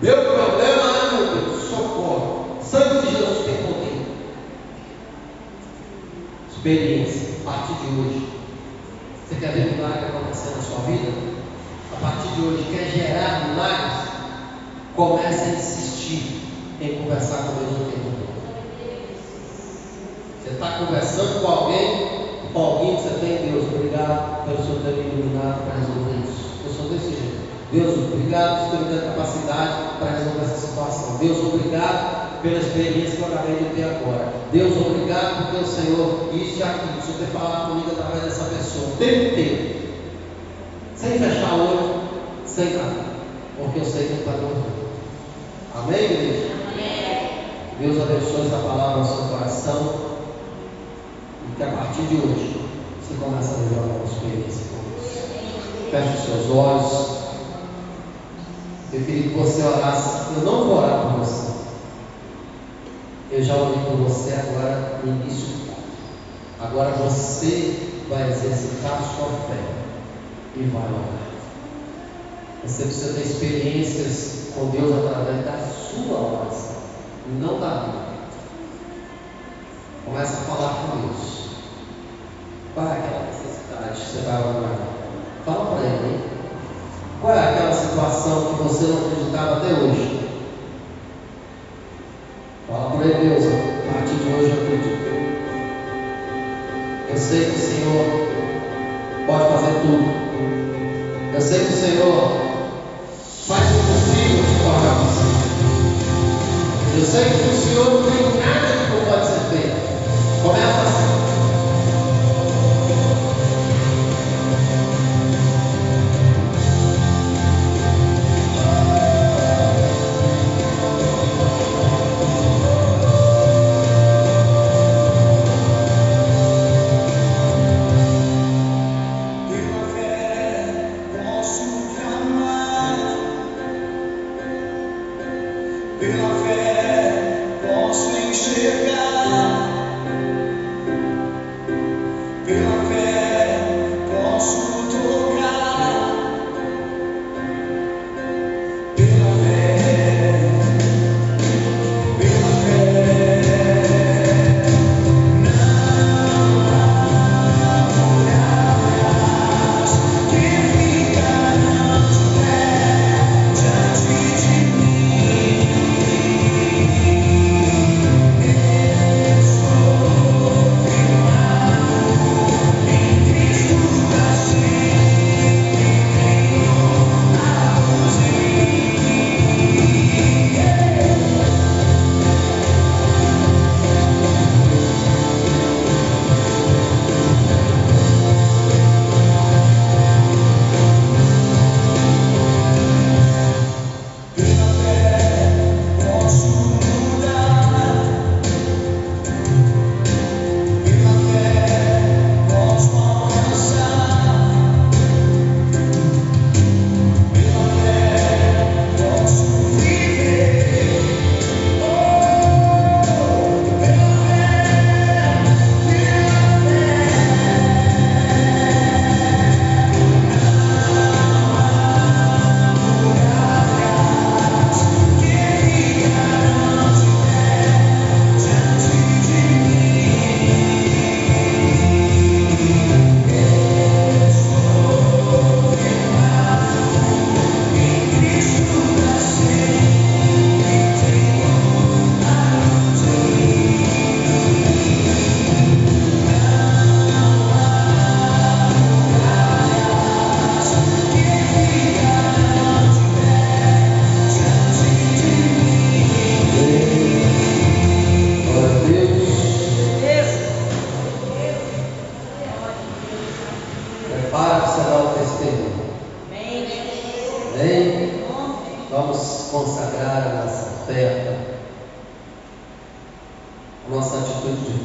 S2: Meu problema, ai meu Deus, socorro. Sangue de Jesus tem poder. Experiência, a partir de hoje. Você quer ver milagre acontecer na sua vida? A partir de hoje, quer gerar milagres? Comece a insistir em conversar com Deus o tempo todo. Você está conversando com alguém que você tem, Deus, obrigado pelo Senhor ter me iluminado para resolver isso. Eu sou desse jeito. Deus, obrigado por ter me dado capacidade para resolver essa situação. Deus, obrigado pela experiência que eu acabei de ter agora. Deus, obrigado porque o Senhor, isso e aquilo, o Senhor ter falado comigo através dessa pessoa, o tempo inteiro, sem fechar o olho, sem nada, porque eu sei que Ele está me ouvindo. Amém, igreja?
S3: Amém.
S2: Deus abençoe essa palavra no seu coração e que a partir de hoje você comece a viver uma experiência com Deus. Feche os seus olhos. Eu queria que você orasse. Eu não vou orar por você. Eu já orei por você agora no início do culto. Agora você vai exercitar a sua fé e vai orar. Você precisa ter experiências com Deus através da sua oração, não da minha. Começa a falar com Deus. Qual é aquela necessidade que você vai orar? Fala para Ele, hein? Qual é aquela situação que você não acreditava até hoje? Fala para Ele, Deus, a partir de hoje eu acredito. Eu sei que o Senhor pode fazer tudo. Eu sei que o Senhor faz o possível de tornar possível. Eu sei que o Senhor não tem nada que não pode ser feito. Começa assim.
S4: Pela fé posso encher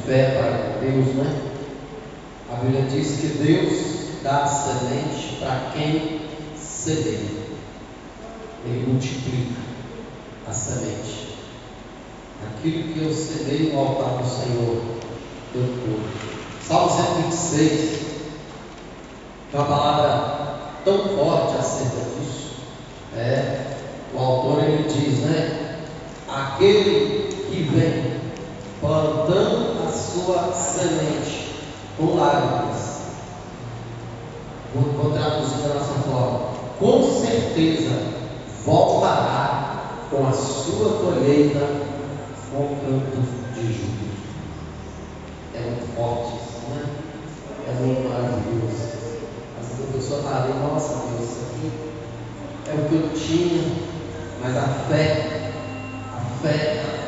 S2: fé para Deus, né? A Bíblia diz que Deus dá a semente para quem semeia. Ele multiplica a semente. Aquilo que eu semeio no altar do Senhor, eu colho. Salmo 126, uma palavra tão forte acerca disso. O autor ele diz, né? Aquele que vem plantando a sua semente com lágrimas. Vou traduzir da nossa forma. Com certeza voltará com a sua colheita com canto de júbilo. É muito forte isso, né? É muito maravilhoso. Às vezes a pessoa está ali, nossa Deus, isso aqui é o que eu tinha, mas a fé,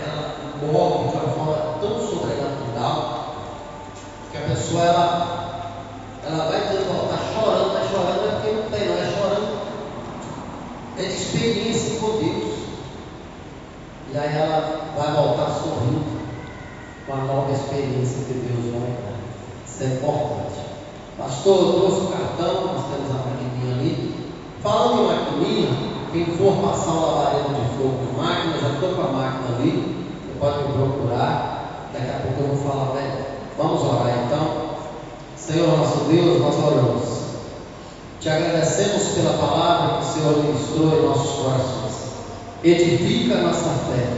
S2: ela move de uma forma tão sobrenatural que a pessoa ela vai dizer, está chorando, não é porque não tem, não é chorando, é de experiência com Deus. E aí ela vai voltar sorrindo com a nova experiência que Deus vai dar. Isso é importante. Pastor, eu trouxe o cartão, nós temos a maquininha ali. Falando em maquininha, quem for passar o lavareda de fogo de máquina, já estou com a máquina ali, você pode me procurar. Daqui a pouco eu vou falar, velho. Vamos orar então. Senhor nosso Deus, nós oramos. Te agradecemos pela palavra que o Senhor ministrou em nossos corações. Edifica a nossa fé,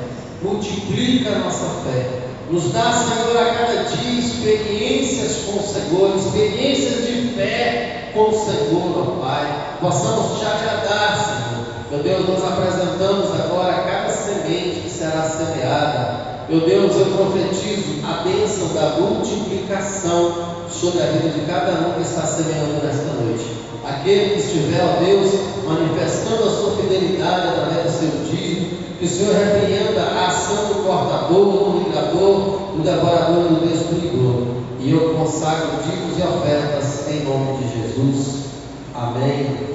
S2: multiplica a nossa fé. Nos dá, Senhor, a cada dia experiências com o Senhor, experiências de fé com o Senhor, ó Pai. Possamos te agradar, Senhor. Meu Deus, nós apresentamos agora cada semente que será semeada. Meu Deus, eu profetizo a bênção da multiplicação sobre a vida de cada um que está semeando nesta noite. Aquele que estiver, ó Deus, manifestando a sua fidelidade através do seu dízimo, que o Senhor repreenda a ação do cortador, do ligador, do devorador e do destruidor. E eu consagro dízimos e ofertas em nome de Jesus. Amém.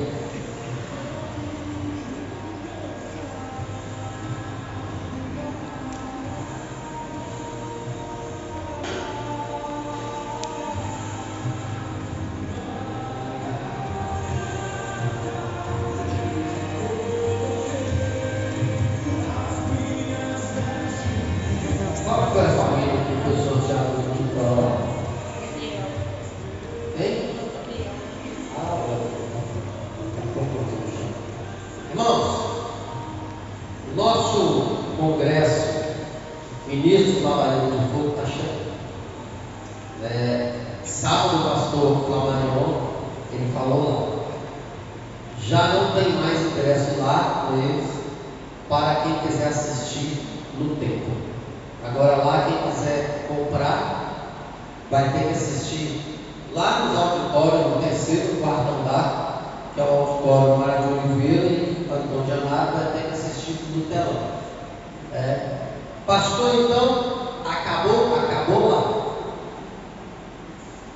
S2: Pastor, então, acabou lá.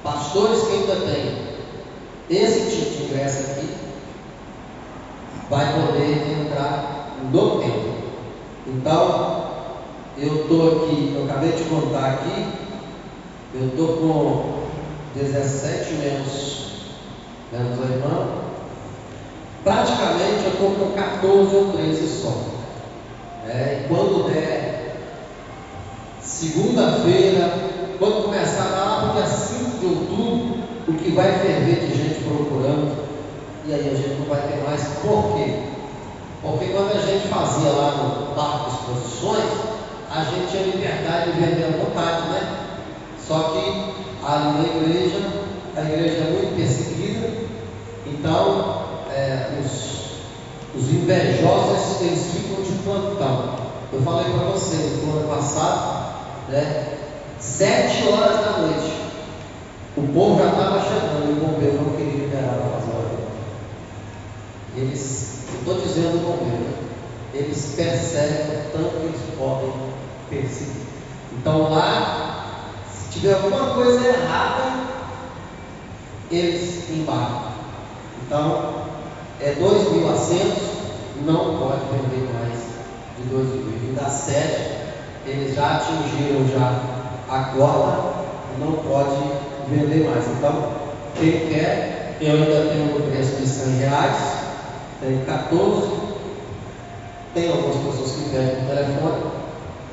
S2: Pastores que ainda têm esse tipo de ingresso aqui, vai poder entrar no templo. Então, eu estou aqui, eu acabei de contar aqui, eu estou com 17 menos o irmão. Praticamente eu estou com 14 ou 13 só. E quando der segunda-feira, quando começar lá para o dia 5 de outubro, o que vai ferver de gente procurando, e aí a gente não vai ter mais. Por quê? Porque quando a gente fazia lá no Parque de Exposições, a gente tinha liberdade de vender à vontade, né? Só que ali na igreja, a igreja é muito perseguida, então os invejosos eles ficam de plantão. Eu falei para vocês no ano passado, 7 horas da noite, o povo já estava chegando e o bombeiro não queria liberar para fazer hora. Eles, eu estou dizendo o bombeiro, eles percebem o tanto que eles podem perseguir. Então lá, se tiver alguma coisa errada, eles embarcam. Então, 2.000 assentos, não pode vender mais de 2.000. E da sede, eles já atingiram já agora não pode vender mais. Então, quem quer, eu ainda tenho o preço de R$100, tenho 14, tem algumas pessoas que pedem no telefone,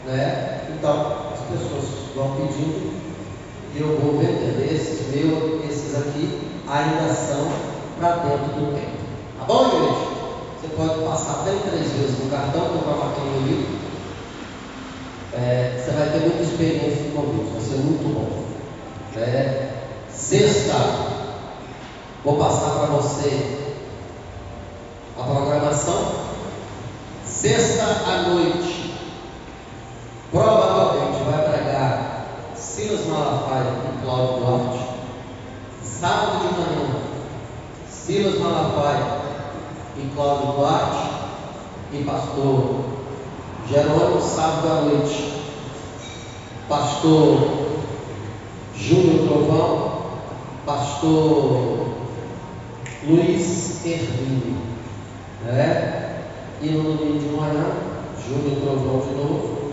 S2: né? Então, as pessoas vão pedindo e eu vou vender. Esses aqui ainda são para dentro do tempo. Tá bom, igreja? Você pode passar até 3 vezes no cartão, comprar aquele livro. Você vai ter muita experiência com Deus, vai ser muito bom. Sexta, vou passar para você a programação. Sexta à noite, provavelmente vai pregar Silas Malafaia e Cláudio Duarte. Sábado de manhã, Silas Malafaia e Cláudio Duarte e pastor Jerônimo. Sábado à noite, pastor Júnior Trovão, pastor Luiz Hermínio, e no domingo de manhã, Júnior Trovão de novo,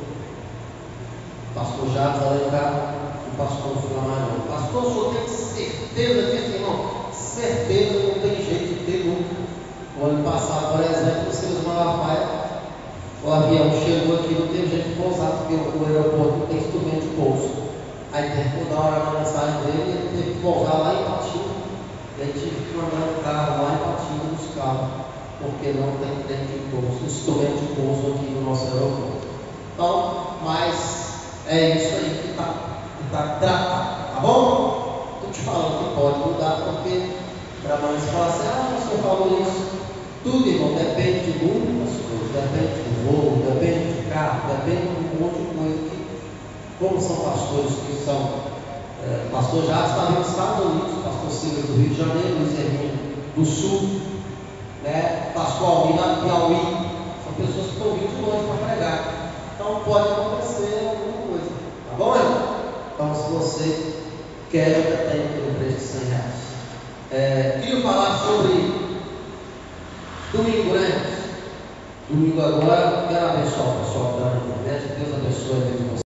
S2: pastor Jacques Alencar e pastor Flamarão. Pastor, o senhor tem certeza disso, irmão? Certeza, não tem jeito de ter nunca. O ano passado, por exemplo, o Silas Malafaia, o avião chegou aqui, não teve jeito de pousar, porque o aeroporto não tem instrumento de pouso. Aí teve que mudar a hora da mensagem dele, ele teve que pousar lá em Patinga. Ele tive que mandar o carro lá em Patinga buscar, porque não tem tempo de pouso, instrumento de pouso aqui no nosso aeroporto. Então, mas é isso aí que está tratado, tá bom? Estou te falando que pode mudar, porque para mais falar assim, o senhor falou isso. Tudo, irmão, depende de muitas coisas, depende do voo, depende de carro, depende de um monte de coisa que, como são pastores que são, pastor Jacques estava nos Estados Unidos, pastor Silvio do Rio de Janeiro, Luiz Hermínio do Sul, pastor Almir lá do Piauí, são pessoas que estão vindo de longe para pregar. Então pode acontecer alguma coisa, tá bom, irmão? Então, se você quer, eu tenho pelo preço de R$100. Queria falar sobre domingo, né? Domingo agora, quero abençoar o pessoal que está na internet. Deus abençoe a vida de vocês.